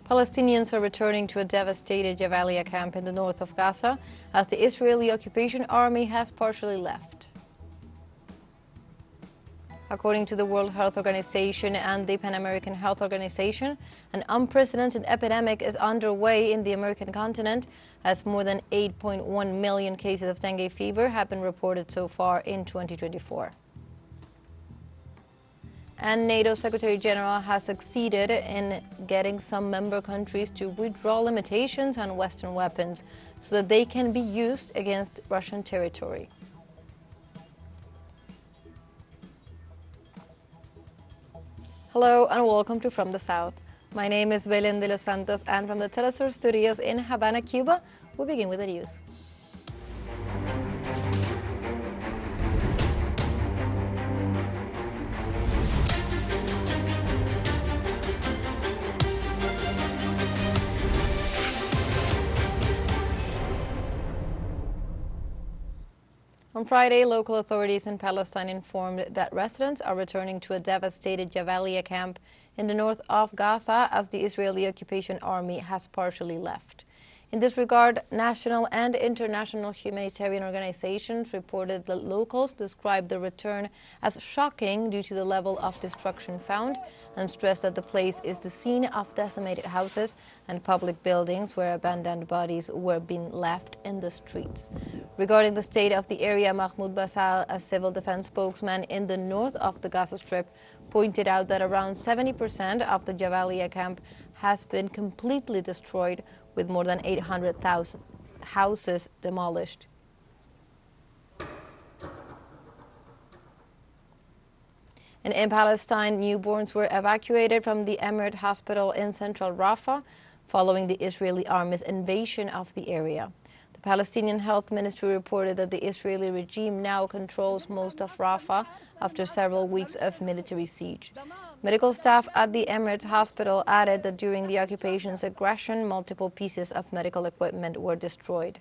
Palestinians are returning to a devastated Jabalia camp in the north of Gaza as the Israeli occupation army has partially left. According to the World Health Organization and the Pan American Health Organization, an unprecedented epidemic is underway in the American continent as more than 8.1 million cases of dengue fever have been reported so far in 2024. And NATO Secretary General has succeeded in getting some member countries to withdraw limitations on Western weapons so that they can be used against Russian territory. Hello and welcome to From the South. My name is Belén de los Santos, and from the teleSUR studios in Havana, Cuba, we begin with the news. On Friday, local authorities in Palestine informed that residents are returning to a devastated Jabalia camp in the north of Gaza as the Israeli occupation army has partially left. In this regard, national and international humanitarian organizations reported that locals described the return as shocking due to the level of destruction found and stressed that the place is the scene of decimated houses and public buildings where abandoned bodies were being left in the streets. Regarding the state of the area, Mahmoud Basal, a civil defense spokesman in the north of the Gaza Strip, pointed out that around 70% of the Jabalia camp has been completely destroyed, with more than 800,000 houses demolished. And in Palestine, newborns were evacuated from the Emirate Hospital in central Rafah following the Israeli army's invasion of the area. The Palestinian Health Ministry reported that the Israeli regime now controls most of Rafah after several weeks of military siege. Medical staff at the Emirates Hospital added that during the occupation's aggression, multiple pieces of medical equipment were destroyed.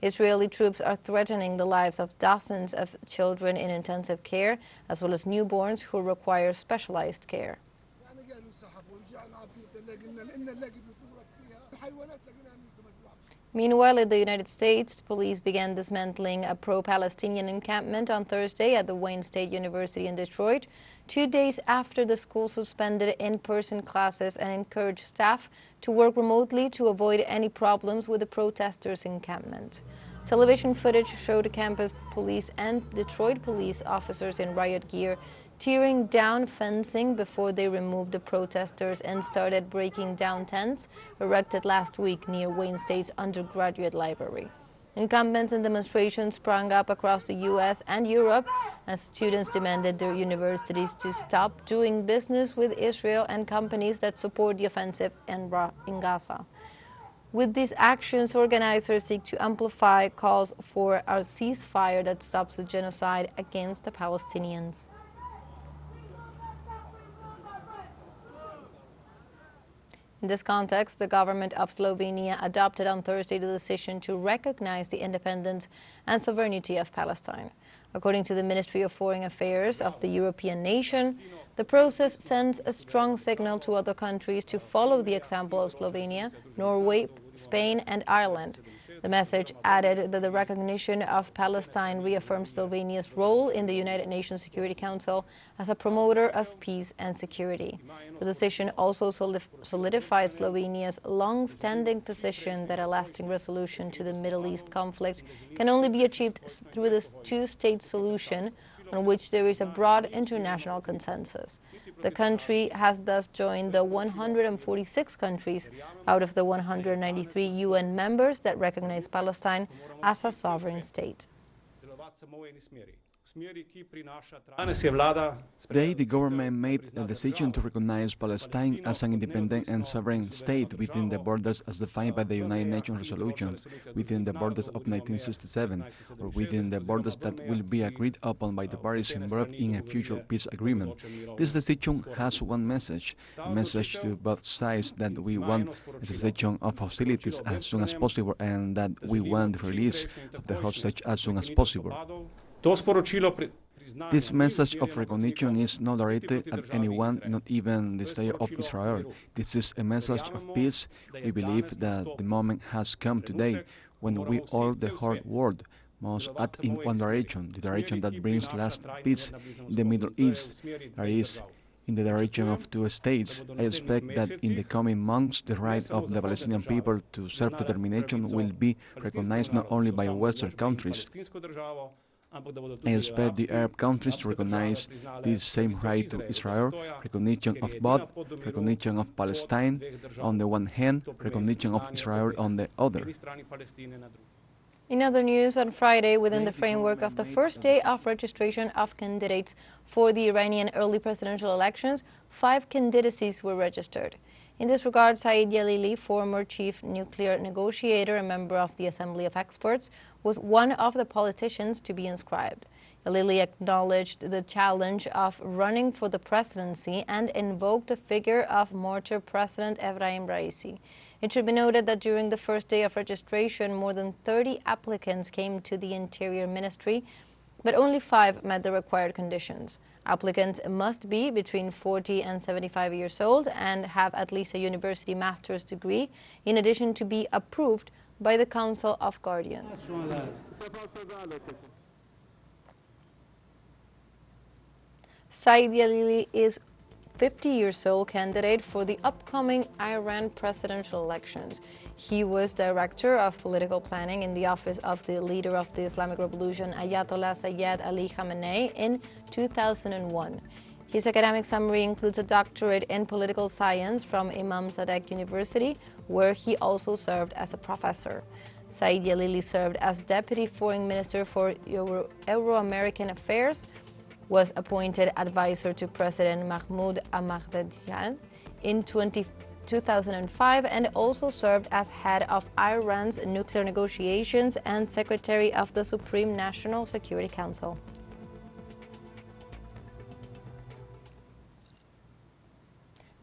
Israeli troops are threatening the lives of dozens of children in intensive care, as well as newborns who require specialized care. Meanwhile, in the United States, police began dismantling a pro-Palestinian encampment on Thursday at the Wayne State University in Detroit, 2 days after the school suspended in-person classes and encouraged staff to work remotely to avoid any problems with the protesters' encampment. Television footage showed campus police and Detroit police officers in riot gear tearing down fencing before they removed the protesters and started breaking down tents erected last week near Wayne State's undergraduate library. Encampments and demonstrations sprang up across the U.S. and Europe as students demanded their universities to stop doing business with Israel and companies that support the offensive in Gaza. With these actions, organizers seek to amplify calls for a ceasefire that stops the genocide against the Palestinians. In this context, the government of Slovenia adopted on Thursday the decision to recognize the independence and sovereignty of Palestine. According to the Ministry of Foreign Affairs of the European nation, the process sends a strong signal to other countries to follow the example of Slovenia, Norway, Spain, and Ireland. The message added that the recognition of Palestine reaffirms Slovenia's role in the United Nations Security Council as a promoter of peace and security. The decision also solidifies Slovenia's long-standing position that a lasting resolution to the Middle East conflict can only be achieved through this two-state solution on which there is a broad international consensus. The country has thus joined the 146 countries out of the 193 UN members that recognize Palestine as a sovereign state. Today, the government made a decision to recognize Palestine as an independent and sovereign state within the borders as defined by the United Nations resolutions, within the borders of 1967, or within the borders that will be agreed upon by the parties involved in a future peace agreement. This decision has one message, a message to both sides that we want a cessation of hostilities as soon as possible and that we want the release of the hostage as soon as possible. This message of recognition is not directed at anyone, not even the state of Israel. This is a message of peace. We believe that the moment has come today when we all, the whole world, must act in one direction, the direction that brings lasting peace in the Middle East, that is, in the direction of two states. I expect that in the coming months, the right of the Palestinian people to self-determination will be recognized not only by Western countries. I expect the Arab countries to recognize this same right to Israel, recognition of both, recognition of Palestine on the one hand, recognition of Israel on the other. In other news, on Friday, within the framework of the first day of registration of candidates for the Iranian early presidential elections, 5 candidacies were registered. In this regard, Saeed Jalili, former chief nuclear negotiator and member of the Assembly of Experts, was one of the politicians to be inscribed. Jalili acknowledged the challenge of running for the presidency and invoked the figure of martyr President Ebrahim Raisi. It should be noted that during the first day of registration, more than 30 applicants came to the Interior Ministry, but only 5 met the required conditions. Applicants must be between 40 and 75 years old and have at least a university master's degree, in addition to be approved by the Council of Guardians. Saeed Jalili is 50 years old candidate for the upcoming Iran presidential elections. He was director of political planning in the office of the leader of the Islamic Revolution, Ayatollah Sayyid Ali Khamenei, in 2001. His academic summary includes a doctorate in political science from Imam Sadek University, where he also served as a professor. Saeed Jalili served as Deputy Foreign Minister for Euro-American Affairs, was appointed advisor to President Mahmoud Ahmadinejad in 2005, and also served as head of Iran's nuclear negotiations and secretary of the Supreme National Security Council.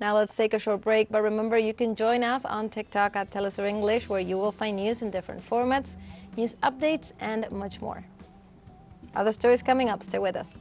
Now let's take a short break, but remember you can join us on TikTok at teleSUR English, where you will find news in different formats, news updates, and much more. Other stories coming up, stay with us.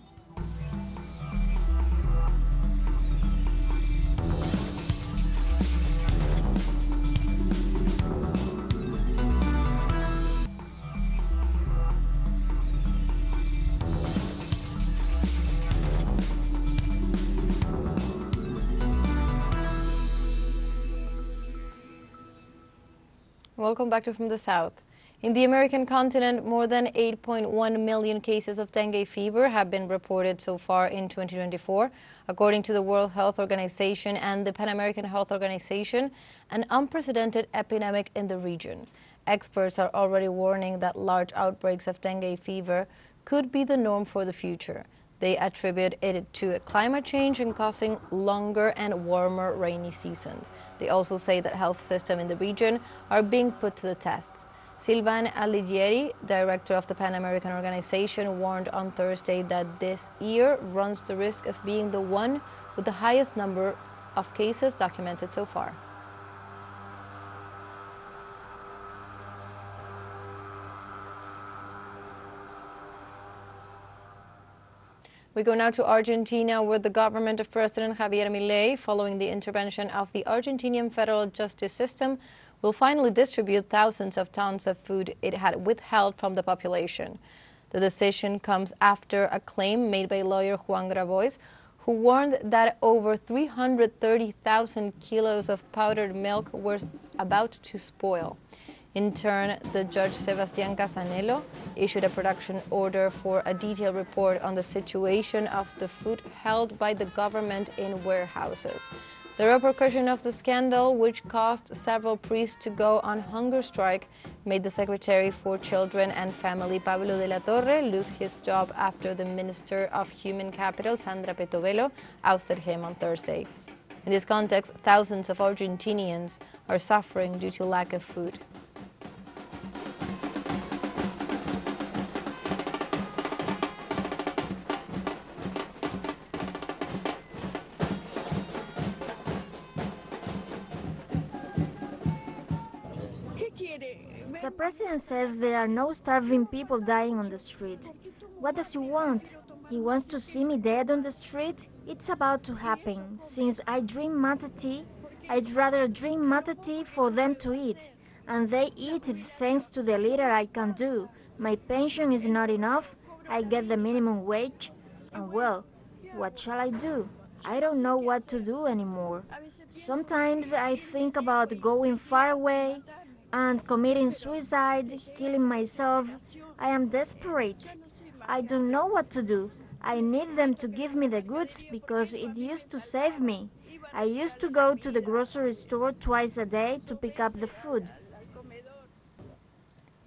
Welcome back to From the South. In the American continent, more than 8.1 million cases of dengue fever have been reported so far in 2024, according to the World Health Organization and the Pan American Health Organization, an unprecedented epidemic in the region. Experts are already warning that large outbreaks of dengue fever could be the norm for the future. They attribute it to climate change and causing longer and warmer rainy seasons. They also say that health systems in the region are being put to the test. Sylvain Alighieri, director of the Pan American Organization, warned on Thursday that this year runs the risk of being the one with the highest number of cases documented so far. We go now to Argentina, where the government of President Javier Milei, following the intervention of the Argentinian federal justice system, will finally distribute thousands of tons of food it had withheld from the population. The decision comes after a claim made by lawyer Juan Grabois, who warned that over 330,000 kilos of powdered milk were about to spoil. In turn, the judge Sebastián Casanello issued a production order for a detailed report on the situation of the food held by the government in warehouses. The repercussion of the scandal, which caused several priests to go on hunger strike, made the Secretary for Children and Family, Pablo de la Torre, lose his job after the Minister of Human Capital, Sandra Petovelo, ousted him on Thursday. In this context, thousands of Argentinians are suffering due to lack of food. The president says there are no starving people dying on the street. What does he want? He wants to see me dead on the street? It's about to happen. Since I drink mate tea, I'd rather drink mate tea for them to eat. And they eat thanks to the little I can do. My pension is not enough. I get the minimum wage. And well, what shall I do? I don't know what to do anymore. Sometimes I think about going far away and committing suicide, killing myself. I am desperate. I don't know what to do. I need them to give me the goods because it used to save me. I used to go to the grocery store twice a day to pick up the food.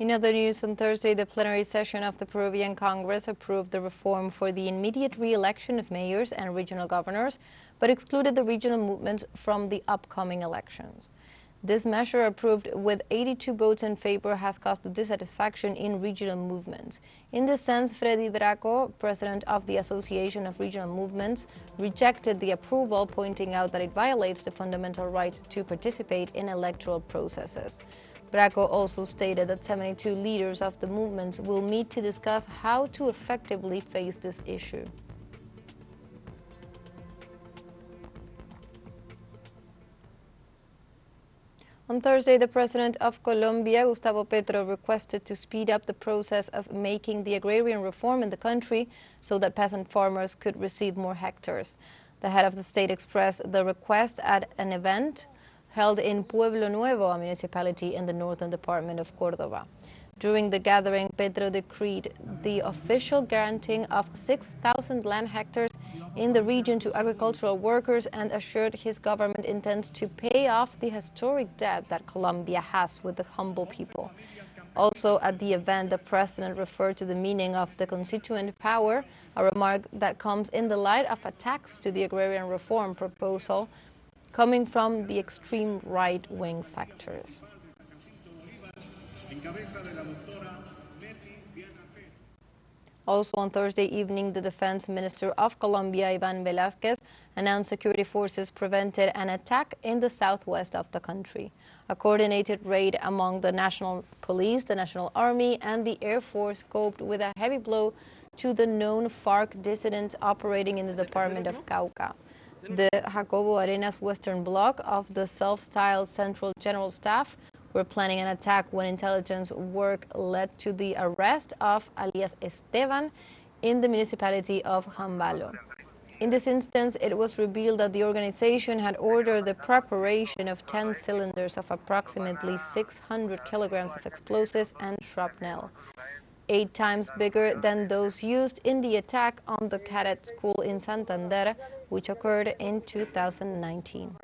In other news, on Thursday, the plenary session of the Peruvian Congress approved the reform for the immediate re-election of mayors and regional governors, but excluded the regional movements from the upcoming elections. This measure, approved with 82 votes in favor, has caused dissatisfaction in regional movements. In this sense, Freddy Braco, president of the Association of Regional Movements, rejected the approval, pointing out that it violates the fundamental right to participate in electoral processes. Braco also stated that 72 leaders of the movements will meet to discuss how to effectively face this issue. On Thursday, the president of Colombia, Gustavo Petro, requested to speed up the process of making the agrarian reform in the country so that peasant farmers could receive more hectares. The head of the state expressed the request at an event held in Pueblo Nuevo, a municipality in the northern department of Córdoba. During the gathering, Petro decreed the official granting of 6,000 land hectares in the region to agricultural workers and assured his government intends to pay off the historic debt that Colombia has with the humble people. Also at the event, the president referred to the meaning of the constituent power, a remark that comes in the light of attacks to the agrarian reform proposal coming from the extreme right-wing sectors. Also on Thursday evening, the defense minister of Colombia, Iván Velázquez, announced security forces prevented an attack in the southwest of the country. A coordinated raid among the National Police, the National Army, and the Air Force coped with a heavy blow to the known FARC dissidents operating in the department of Cauca. The Jacobo Arenas Western Bloc of the self-styled Central General Staff were planning an attack when intelligence work led to the arrest of alias Esteban in the municipality of Jambalo. In this instance, it was revealed that the organization had ordered the preparation of 10 cylinders of approximately 600 kilograms of explosives and shrapnel, 8 times bigger than those used in the attack on the cadet school in Santander, which occurred in 2019.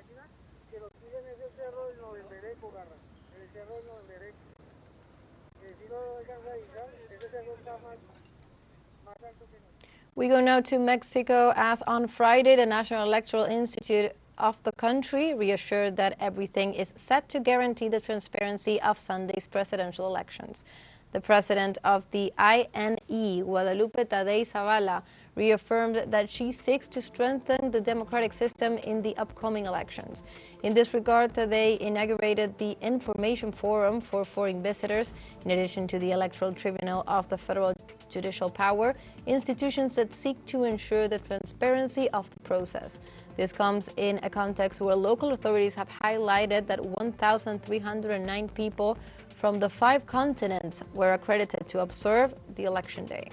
We go now to Mexico, as on Friday, the National Electoral Institute of the country reassured that everything is set to guarantee the transparency of Sunday's presidential elections. The president of the INE, Guadalupe Tadei Zavala, reaffirmed that she seeks to strengthen the democratic system in the upcoming elections. In this regard, Tadei inaugurated the Information Forum for Foreign Visitors, in addition to the Electoral Tribunal of the Federal Judicial Power, institutions that seek to ensure the transparency of the process. This comes in a context where local authorities have highlighted that 1,309 people from the 5 continents were accredited to observe the election day.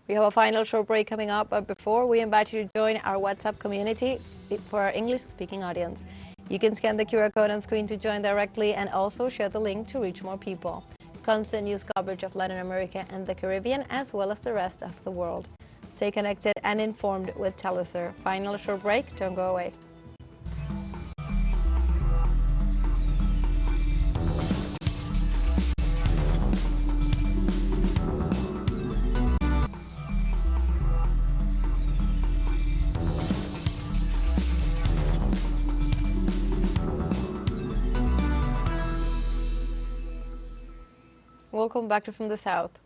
We have a final short break coming up, but before, we invite you to join our WhatsApp community for our English-speaking audience. You can scan the QR code on screen to join directly and also share the link to reach more people. Constant news coverage of Latin America and the Caribbean, as well as the rest of the world. Stay connected and informed with teleSUR. Final short break, don't go away. Welcome back to From the South.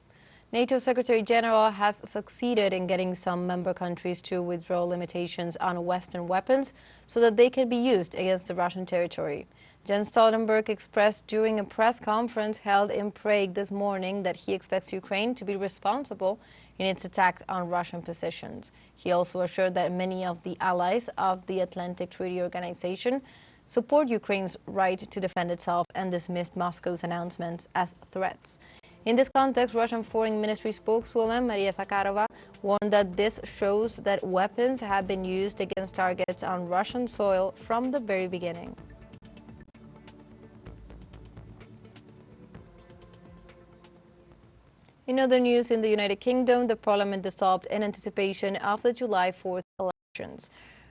NATO Secretary General has succeeded in getting some member countries to withdraw limitations on Western weapons so that they can be used against the Russian territory. Jens Stoltenberg expressed during a press conference held in Prague this morning that he expects Ukraine to be responsible in its attacks on Russian positions. He also assured that many of the allies of the Atlantic Treaty Organization support Ukraine's right to defend itself and dismissed Moscow's announcements as threats. In this context, Russian Foreign Ministry spokeswoman Maria Zakharova warned that this shows that weapons have been used against targets on Russian soil from the very beginning. In other news, in the United Kingdom, the parliament dissolved in anticipation of the July 4th elections.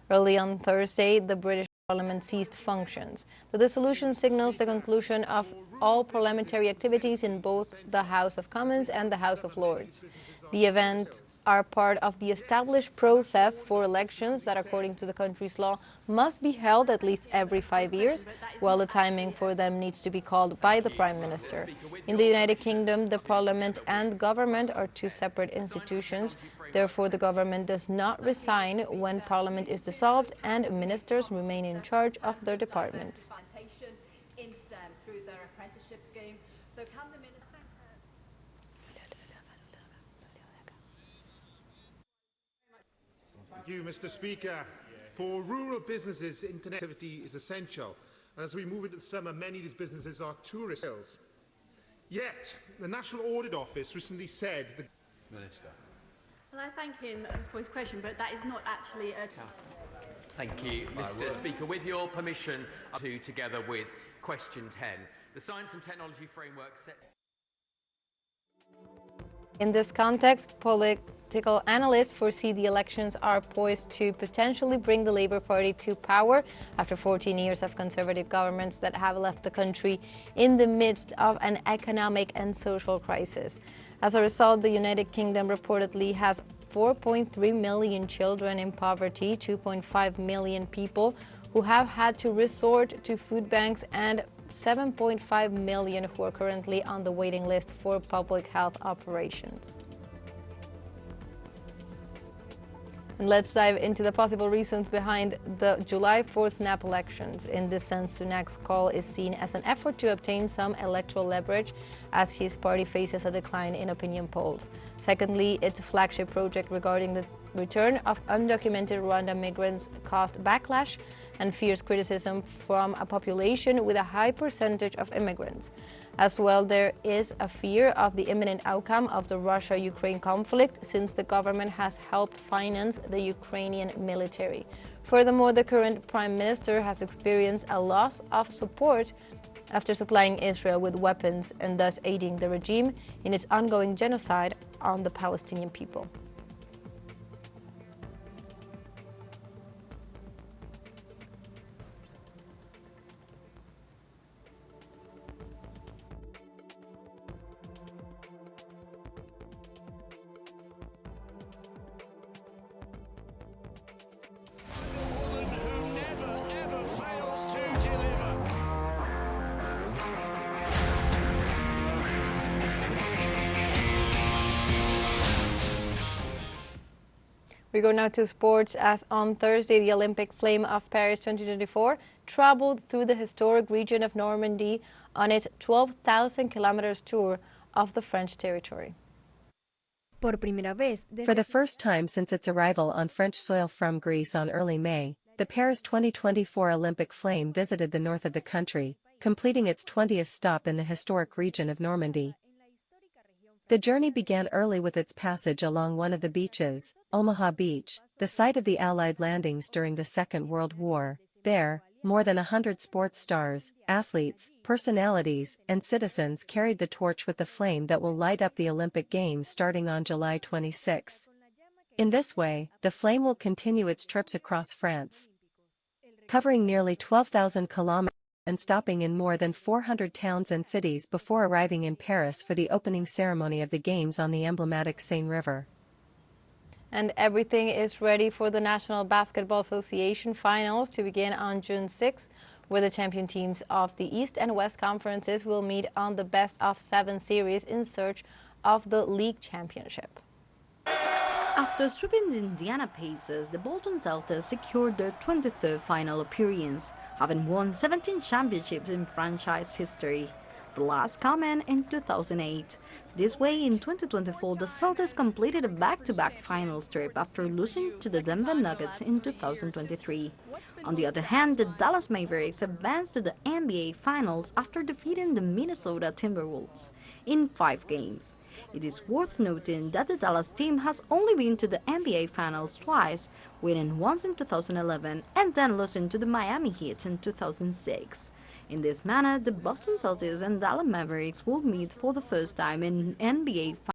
Early on Thursday, the British Parliament ceased functions. The dissolution signals the conclusion of all parliamentary activities in both the House of Commons and the House of Lords. The events are part of the established process for elections that, according to the country's law, must be held at least every 5 years, while the timing for them needs to be called by the Prime Minister. In the United Kingdom, the Parliament and government are two separate institutions. Therefore, the government does not resign when Parliament is dissolved, and ministers remain in charge of their departments. Thank you, Mr. Speaker. For rural businesses, internet activity is essential. As we move into the summer, many of these businesses are tourist sales. Yet, the National Audit Office recently said the Minister. Well, I thank him for his question, but that is not actually a... Thank you, Mr. Speaker. With your permission, together with question 10, the Science and Technology Framework set... In this context, political analysts foresee the elections are poised to potentially bring the Labour Party to power after 14 years of conservative governments that have left the country in the midst of an economic and social crisis. As a result, the United Kingdom reportedly has 4.3 million children in poverty, 2.5 million people who have had to resort to food banks, and 7.5 million who are currently on the waiting list for public health operations. And let's dive into the possible reasons behind the July 4th snap elections. In this sense, Sunak's call is seen as an effort to obtain some electoral leverage as his party faces a decline in opinion polls. Secondly, its flagship project regarding the return of undocumented Rwandan migrants caused backlash and fierce criticism from a population with a high percentage of immigrants. As well, there is a fear of the imminent outcome of the Russia-Ukraine conflict, since the government has helped finance the Ukrainian military. Furthermore, the current Prime Minister has experienced a loss of support after supplying Israel with weapons and thus aiding the regime in its ongoing genocide on the Palestinian people. We go now to sports, as on Thursday, the Olympic flame of Paris 2024 traveled through the historic region of Normandy on its 12,000 kilometers tour of the French territory. For the first time since its arrival on French soil from Greece on early May, the Paris 2024 Olympic flame visited the north of the country, completing its 20th stop in the historic region of Normandy. The journey began early with its passage along one of the beaches, Omaha Beach, the site of the Allied landings during the Second World War. There, more than 100 sports stars, athletes, personalities, and citizens carried the torch with the flame that will light up the Olympic Games starting on July 26. In this way, the flame will continue its trips across France, covering nearly 12,000 kilometers and stopping in more than 400 towns and cities before arriving in Paris for the opening ceremony of the Games on the emblematic Seine River. And everything is ready for the National Basketball Association finals to begin on June 6th, where the champion teams of the East and West Conferences will meet on the best-of-7 series in search of the league championship. After sweeping the Indiana Pacers, the Bolton Celtics secured their 23rd final appearance, having won 17 championships in franchise history, the last coming in 2008. This way, in 2024, the Celtics completed a back-to-back finals trip after losing to the Denver Nuggets in 2023. On the other hand, the Dallas Mavericks advanced to the NBA Finals after defeating the Minnesota Timberwolves in 5 games. It is worth noting that the Dallas team has only been to the NBA Finals twice, winning once in 2011 and then losing to the Miami Heat in 2006. In this manner, the Boston Celtics and Dallas Mavericks will meet for the first time in NBA Finals.